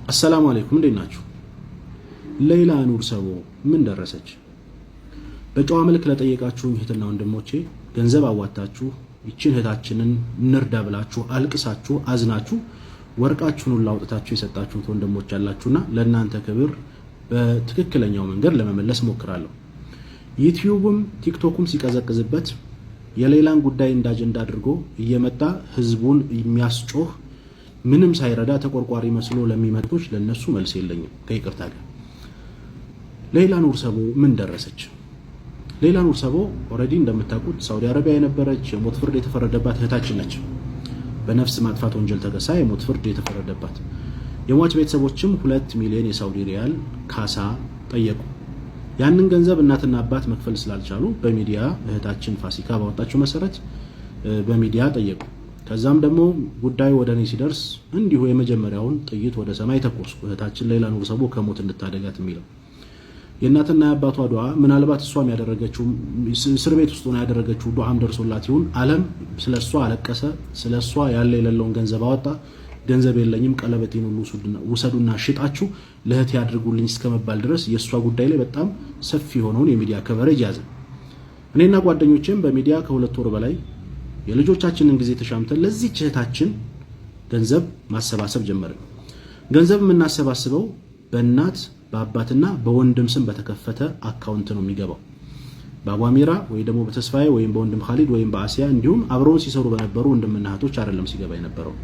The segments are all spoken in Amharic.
አሰላሙ አለይኩም እንዴት ናችሁ? ሌይላ ኑር ሰቦ ምን ደረሰች? በጨዋ መልክ ለጠየቃችሁኝ እህትና ወንድሞቼ ገንዘብ አዋጣችሁ ይችን እህታችንን እንርዳ ብላችሁ አልቅሳችሁ አዝናችሁ ወርቃችሁን ሁሉ አውጥታችሁ የሰጣችሁት ወንድሞች ያላችሁና ለእናንተ ክብር በትክክለኛው መንገድ ለመመለስ ሞክራለሁ። ዩቲዩብም ቲክቶኩም ሲቀዘቅዝበት የሌላን ጉዳይ እንደ አጀንዳ አድርጎ እየመጣ ህዝቡን የሚያስጮህ ምንም ሳይረዳ ተቆርቋሪ መስሎ ለሚመጡት ለነሱ መልስ የለኝም ከይቅርታ ጋር። ሌይላ ኑር ሰቦ ምን ደረሰች? ሌይላ ኑር ሰቦ ኦሬዲ እንደምታውቁት ሳውዲ አረቢያ የነበረች የሞት ፍርድ የተፈረደባት እህታችን ነች። በነፍስ ማጥፋት ወንጀል ተከሳ የሞት ፍርድ የተፈረደባት። የሟች ቤተሰቦችም 2 ሚሊዮን የሳውዲ ሪያል ካሳ ጠየቁ። ያንን ገንዘብ እናትና አባት መክፈል ስላልቻሉ በሚዲያ እህታችን ፋሲካ ባወጣችው መሰረት በሚዲያ ጠየቁ። ከዛም ደግሞ ጉዳዩ ወደ እኔ ሲደርስ እንዲሁ የመጀመሪያውን ጥይት ወደ ሰማይ ተኮስኩ። እህታችን ሌይላ ኑር ሰቦ ከሞት እንድታደጋት የሚለው የእናትና የአባቷ ዱዓ ምናልባት እሷም ያደረገችው እስር ቤት ውስጥ ሆና ያደረገችው ዱዓም ደርሶላት ይሁን ዓለም ስለሷ አለቀሰ። ስለሷ ያለ የሌለውን ገንዘብ አወጣ። ገንዘብ የለኝም ቀለበቴን ሁሉ ውሰዱና ሽጣችሁ ለእህት ያድርጉልኝ እስከመባል ድረስ የሷ ጉዳይ ላይ በጣም ሰፊ ሆነውን የሚዲያ ከቨሬጅ ያዘ። እኔና ጓደኞቼም በሚዲያ ከ2 ወር በላይ የልጆቻችንን ጊዜ ተሻምተን ለዚህ እህታችን ገንዘብ ማሰባሰብ ጀመርን። ገንዘብ የምናሰባስበው በእናት በአባትና በወንድም ስም በተከፈተ አካውንት ነው የሚገባው። በአቧሚራ ወይ ደግሞ በተስፋዬ ወይም በወንድም ኻሊድ ወይም በአሲያ እንዲሁም አብረውን ሲሰሩ በነበሩ ወንድምና እህቶች አይደለም ሲገባ የነበረው።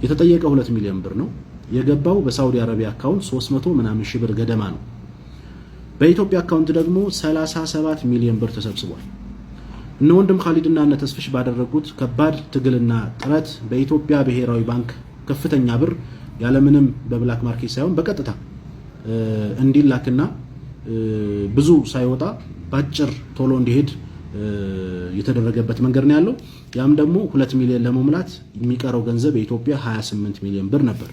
የተጠየቀው 2 ሚሊዮን ብር ነው። የገባው በሳውዲ አረቢያ አካውንት 300 ምናምን ሺህ ብር ገደማ ነው። በኢትዮጵያ አካውንት ደግሞ 37 ሚሊዮን ብር ተሰብስቧል። እነ ወንድም ኻሊድና እነ ተስፍሽ ባደረጉት ከባድ ትግልና ጥረት በኢትዮጵያ ብሔራዊ ባንክ ከፍተኛ ብር ያለምንም በብላክ ማርኬት ሳይሆን በቀጥታ እንዲላክና ብዙ ሳይወጣ ባጭር ቶሎ እንዲሄድ የተደረገበት መንገድ ነው ያለው። ያም ደግሞ 2 ሚሊዮን ለመሙላት የሚቀረው ገንዘብ የኢትዮጵያ 28 ሚሊዮን ብር ነበር።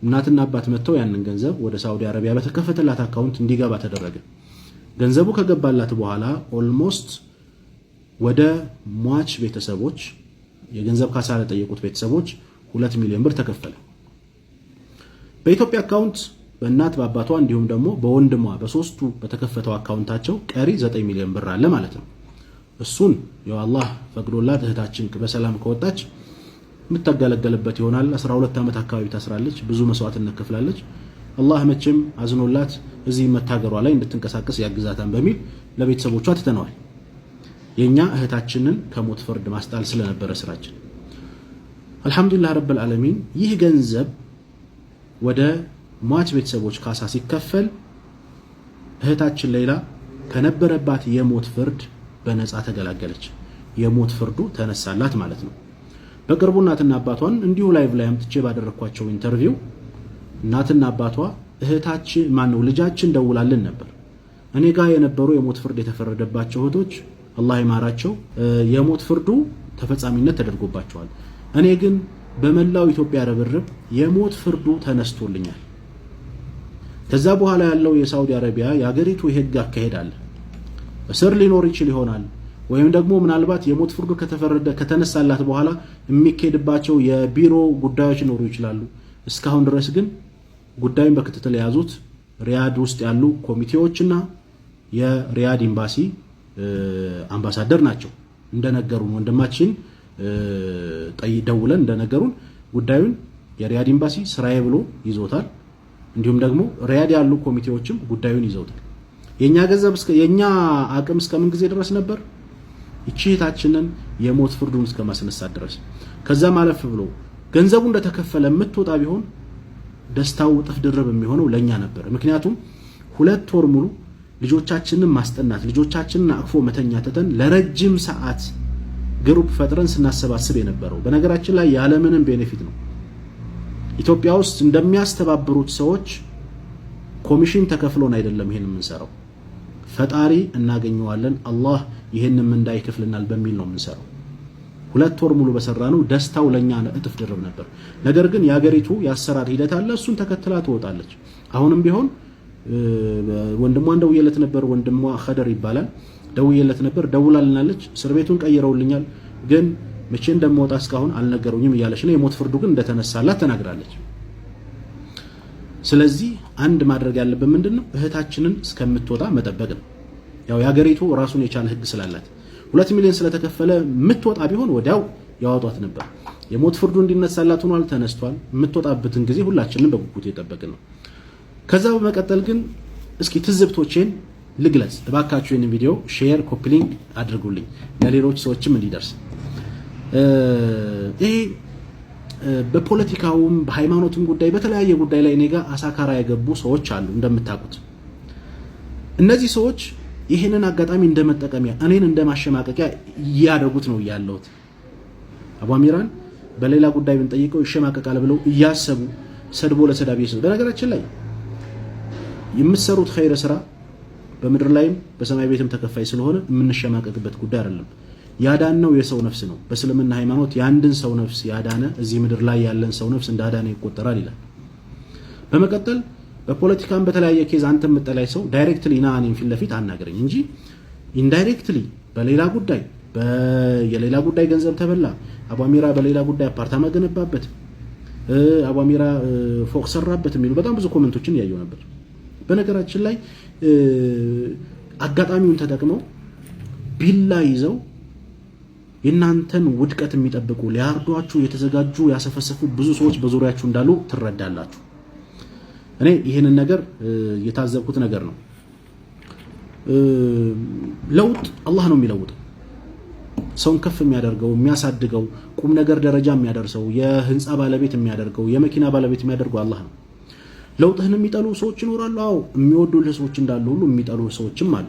እናትና አባት መተው ያንን ገንዘብ ወደ ሳውዲ አረቢያ በተከፈተላት አካውንት እንዲገባ ተደረገ። ገንዘቡ ከገባላት በኋላ ኦልሞስት ወደ ሟች ቤተሰቦች የገንዘብ ካሳ ለጠየቁት ቤተሰቦች 2 ሚሊዮን ብር ተከፈለ። በኢትዮጵያ አካውንት በእናት በአባቷ እንዲሁም ደግሞ በወንድሟ በሶስቱ በተከፈተው አካውንታቸው ቀሪ 9 ሚሊዮን ብር አለ ማለት ነው። እሱን ያው አላህ ፈቅዶላት እህታችን በሰላም ከወጣች የምትገለገልበት ይሆናል። 12 ዓመት አካባቢ ታስራለች። ብዙ መስዋዕትነት ከፍላለች። አላህ መቼም አዝኖላት እዚህ መታገሯ ላይ እንድትንቀሳቀስ ያግዛታን በሚል ለቤተሰቦቿ ትተነዋል። የኛ እህታችንን ከሞት ፍርድ ማስጣል ስለነበረ ስራችን አልহামዱሊላህ ረብል ዓለሚን። ይህ ገንዘብ ወደ ሟች ቤተሰቦች ካሳ ሲከፈል እህታችን ሌይላ ከነበረባት የሞት ፍርድ በነፃ ተገላገለች። የሞት ፍርዱ ተነሳላት ማለት ነው። በቅርቡ እናትና አባቷን እንዲሁ ላይቭ ላይ አምጥቼ ባደረኳቸው ኢንተርቪው እናትና አባቷ እህታችን ማነው ልጃችን ደውላልን ነበር። እኔ ጋር የነበሩ የሞት ፍርድ የተፈረደባቸው እህቶች አላህ ይማራቸው የሞት ፍርዱ ተፈጻሚነት ተደርጎባቸዋል። እኔ ግን በመላው ኢትዮጵያ ረብርብ የሞት ፍርዱ ተነስቶልኛል። ከዛ በኋላ ያለው የሳውዲ አረቢያ የሀገሪቱ የህግ አካሄድ አለ። እስር ሊኖር ይችል ይሆናል ወይም ደግሞ ምናልባት የሞት ፍርዱ ከተነሳላት በኋላ የሚካሄድባቸው የቢሮ ጉዳዮች ሊኖሩ ይችላሉ። እስካሁን ድረስ ግን ጉዳዩን በክትትል የያዙት ሪያድ ውስጥ ያሉ ኮሚቴዎችና የሪያድ ኤምባሲ አምባሳደር ናቸው። እንደነገሩን ወንድማችን ደውለን እንደነገሩን ጉዳዩን የሪያድ ኤምባሲ ስራዬ ብሎ ይዞታል። እንዲሁም ደግሞ ሪያድ ያሉ ኮሚቴዎችም ጉዳዩን ይዘውታል። የኛ ገንዘብ የኛ አቅም እስከምን ጊዜ ድረስ ነበር? እቺታችንን የሞት ፍርዱን እስከማስነሳት ድረስ። ከዛ ማለፍ ብሎ ገንዘቡ እንደተከፈለ የምትወጣ ቢሆን ደስታው ጥፍ ድርብ የሚሆነው ለኛ ነበር። ምክንያቱም 2 ወር ሙሉ ልጆቻችንን ማስጠናት ልጆቻችንን አቅፎ መተኛ ተተን ለረጅም ሰዓት ግሩፕ ፈጥረን ስናሰባስብ የነበረው በነገራችን ላይ ያለ ምንም ቤኔፊት ነው። ኢትዮጵያ ውስጥ እንደሚያስተባብሩት ሰዎች ኮሚሽን ተከፍሎን አይደለም ይሄን የምንሰራው። ፈጣሪ እናገኘዋለን አላህ ይሄንን ምንዳይ ይከፍልናል በሚል ነው የምንሰራው። 2 ወር ሙሉ በሰራነው ደስታው ለኛ እጥፍ ድርብ ነበር። ነገር ግን የሀገሪቱ ያሰራር ሂደት አለ። እሱን ተከትላ ትወጣለች። አሁንም ቢሆን ወንድሟን ደውዬለት ነበር። ወንድሟ ኸደር ይባላል። ደውዬለት ነበር። ደውላልናለች። እስር ቤቱን ቀይረውልኛል ግን መቼ እንደምወጣ እስካሁን አልነገሩኝም እያለች ነው። የሞት ፍርዱ ግን እንደተነሳላት ተናግራለች። ስለዚህ አንድ ማድረግ ያለብን ምንድነው እህታችንን እስከምትወጣ መጠበቅ ነው። ያው የሀገሪቱ ራሱን የቻለ ህግ ስላላት 2 ሚሊዮን ስለተከፈለ የምትወጣ ቢሆን ወዲያው ያወጧት ነበር። የሞት ፍርዱ እንዲነሳላት ሆኗል፣ ተነስቷል። የምትወጣበትን ጊዜ ሁላችንም በጉጉት እየጠበቅን ነው። ከዛ በመቀጠል ግን እስኪ ትዝብቶቼን ልግለጽ። እባካችሁ ይህንን ቪዲዮ ሼር፣ ኮፒ ሊንክ አድርጉልኝ ለሌሎች ሰዎችም እንዲደርስ። ይሄ በፖለቲካውም በሃይማኖትም ጉዳይ በተለያየ ጉዳይ ላይ እኔ ጋር አሳካራ የገቡ ሰዎች አሉ እንደምታውቁት። እነዚህ ሰዎች ይህንን አጋጣሚ እንደመጠቀሚያ እኔን እንደማሸማቀቂያ እያደረጉት ነው ያለሁት። አቡ አሚራን በሌላ ጉዳይ ብንጠይቀው ይሸማቀቃል ብለው እያሰቡ ሰድቦ ለሰዳቢ ይሰጥ። በነገራችን ላይ የምትሰሩት ኸይር ስራ በምድር ላይም በሰማይ ቤትም ተከፋይ ስለሆነ የምንሸማቀቅበት ጉዳይ አይደለም። ያዳነው የሰው ነፍስ ነው። በእስልምና ሃይማኖት የአንድን ሰው ነፍስ ያዳነ እዚህ ምድር ላይ ያለን ሰው ነፍስ እንዳዳነ ይቆጠራል ይላል። በመቀጠል በፖለቲካም በተለያየ ኬዝ አንተ የምጠላይ ሰው ዳይሬክትሊ ና እኔን ፊት ለፊት አናገረኝ እንጂ ኢንዳይሬክትሊ በሌላ ጉዳይ የሌላ ጉዳይ ገንዘብ ተበላ፣ አቡ አሚራ በሌላ ጉዳይ አፓርታማ ገነባበት፣ አቡ አሚራ ፎቅ ሰራበት የሚሉ በጣም ብዙ ኮሜንቶችን ያየው ነበር። በነገራችን ላይ አጋጣሚውን ተጠቅመው ቢላ ይዘው የናንተን ውድቀት የሚጠብቁ ሊያርዷችሁ የተዘጋጁ ያሰፈሰፉ ብዙ ሰዎች በዙሪያችሁ እንዳሉ ትረዳላችሁ። እኔ ይሄንን ነገር የታዘብኩት ነገር ነው። ለውጥ አላህ ነው የሚለውጠው። ሰውን ከፍ የሚያደርገው የሚያሳድገው ቁም ነገር ደረጃ የሚያደርሰው የህንፃ ባለቤት የሚያደርገው የመኪና ባለቤት የሚያደርገው አላህ ነው። ለውጥህን የሚጠሉ ሰዎች ይኖራሉ። አዎ የሚወዱልህ ሰዎች እንዳሉ ሁሉ የሚጠሉ ሰዎችም አሉ።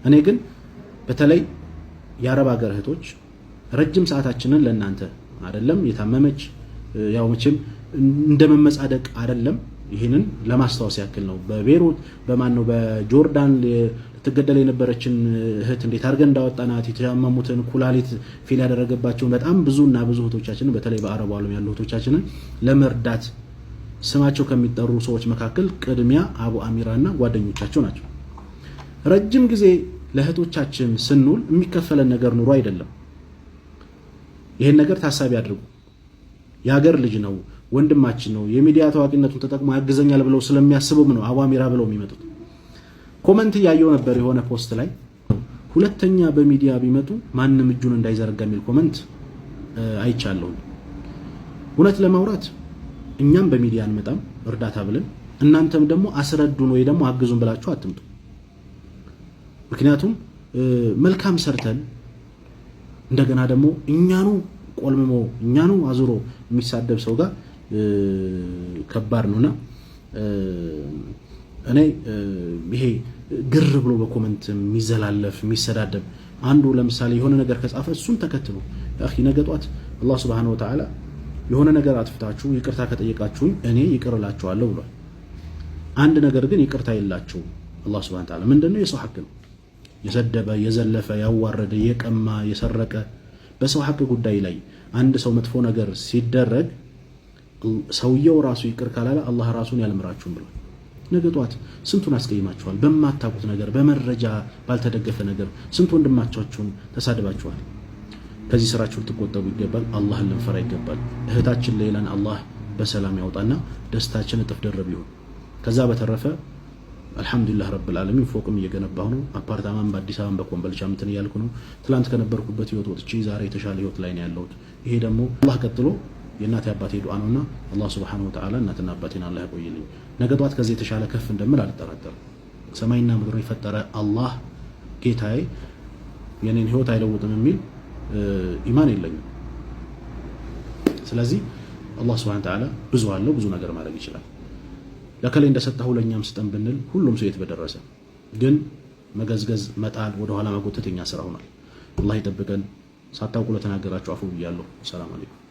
እኔ ግን በተለይ የአረብ ሀገር እህቶች ረጅም ሰዓታችንን ለእናንተ አይደለም የታመመች ያው መቼም እንደመመጻደቅ አይደለም፣ ይህንን ለማስታወስ ያክል ነው። በቤሩት በማን ነው በጆርዳን ልትገደል የነበረችን እህት እንዴት አድርገን እንዳወጣናት፣ የተያመሙትን ኩላሊት ፌል ያደረገባቸውን በጣም ብዙና ብዙ እህቶቻችንን በተለይ በአረቡ ዓለም ያሉ እህቶቻችንን ለመርዳት ስማቸው ከሚጠሩ ሰዎች መካከል ቅድሚያ አቡ አሚራና ጓደኞቻቸው ናቸው። ረጅም ጊዜ ለእህቶቻችን ስንውል የሚከፈለን ነገር ኑሮ አይደለም። ይሄን ነገር ታሳቢ አድርጉ። የሀገር ልጅ ነው፣ ወንድማችን ነው፣ የሚዲያ ታዋቂነቱን ተጠቅሞ ያግዘኛል ብለው ስለሚያስቡም ነው አቡ አሚራ ብለው የሚመጡት። ኮመንት ያየው ነበር የሆነ ፖስት ላይ ሁለተኛ በሚዲያ ቢመጡ ማንም እጁን እንዳይዘረጋ የሚል ኮመንት አይቻለሁ። እውነት ለማውራት እኛም በሚዲያ አንመጣም እርዳታ ብለን፣ እናንተም ደግሞ አስረዱን ወይ ደግሞ አግዙን ብላችሁ አትምጡ። ምክንያቱም መልካም ሰርተን እንደገና ደግሞ እኛኑ ቆልምሞ እኛኑ አዙሮ የሚሳደብ ሰው ጋር ከባድ ነውና እኔ ይሄ ግር ብሎ በኮመንት የሚዘላለፍ የሚሰዳደብ አንዱ ለምሳሌ የሆነ ነገር ከጻፈ እሱን ተከትሎ አኺ ነገ ጧት አላህ Subhanahu Wa Ta'ala የሆነ ነገር አጥፍታችሁ ይቅርታ ከጠየቃችሁኝ እኔ ይቅርላችኋለሁ ብሏል። አንድ ነገር ግን ይቅርታ የላችሁ አላህ Subhanahu Wa Ta'ala ምንድነው? የሰው ሐቅ ነው። የሰደበ የዘለፈ ያዋረደ የቀማ የሰረቀ በሰው ሐቅ ጉዳይ ላይ አንድ ሰው መጥፎ ነገር ሲደረግ ሰውየው ራሱ ይቅር ካላለ አላህ ራሱን ያልምራችሁም ብሏል። ነገ ጧት ስንቱን አስቀይማችኋል። በማታውቁት ነገር በመረጃ ባልተደገፈ ነገር ስንት ወንድማቻችሁን ተሳድባችኋል። ከዚህ ስራችሁ ልትቆጠቡ ይገባል። አላህን ልንፈራ ይገባል። እህታችን ሌላን አላህ በሰላም ያውጣና ደስታችን እጥፍ ደረብ ይሁን። ከዛ በተረፈ አልহামዱሊላህ ረብል ዓለሚን ፎቅም እየገነባሁ ነው። አፓርታማም በአዲስ አበባ በኮምቦልቻ እንትን እያልኩ ነው። ትላንት ከነበርኩበት ህይወት ወጥቼ ዛሬ የተሻለ ህይወት ላይ ነው ያለሁት። ይሄ ደግሞ አላህ ቀጥሎ የእናቴ አባቴ ዱዓ ነውና አላህ Subhanahu Wa Ta'ala እናትና አባቴን አላህ ያቆይልኝ። ነገ ጧት ከዚህ የተሻለ ከፍ እንደምል አልጠራጠርም። ሰማይና ምድር የፈጠረ አላህ ጌታዬ የኔን ህይወት አይለውጥም የሚል ኢማን የለኝም። ስለዚህ አላህ Subhanahu Wa Ta'ala ብዙ አለው፣ ብዙ ነገር ማድረግ ይችላል። ለከሌ እንደሰጣሁ ለኛም ስጠን ብንል ሁሉም ሰው የት በደረሰ። ግን መገዝገዝ መጣል ወደ ኋላ መጎተት የኛ ስራ ሆኗል። አላህ ይጠብቀን። ሳታውቁ ለተናገራችሁ አፉ ብያለሁ። ሰላም አለይኩም።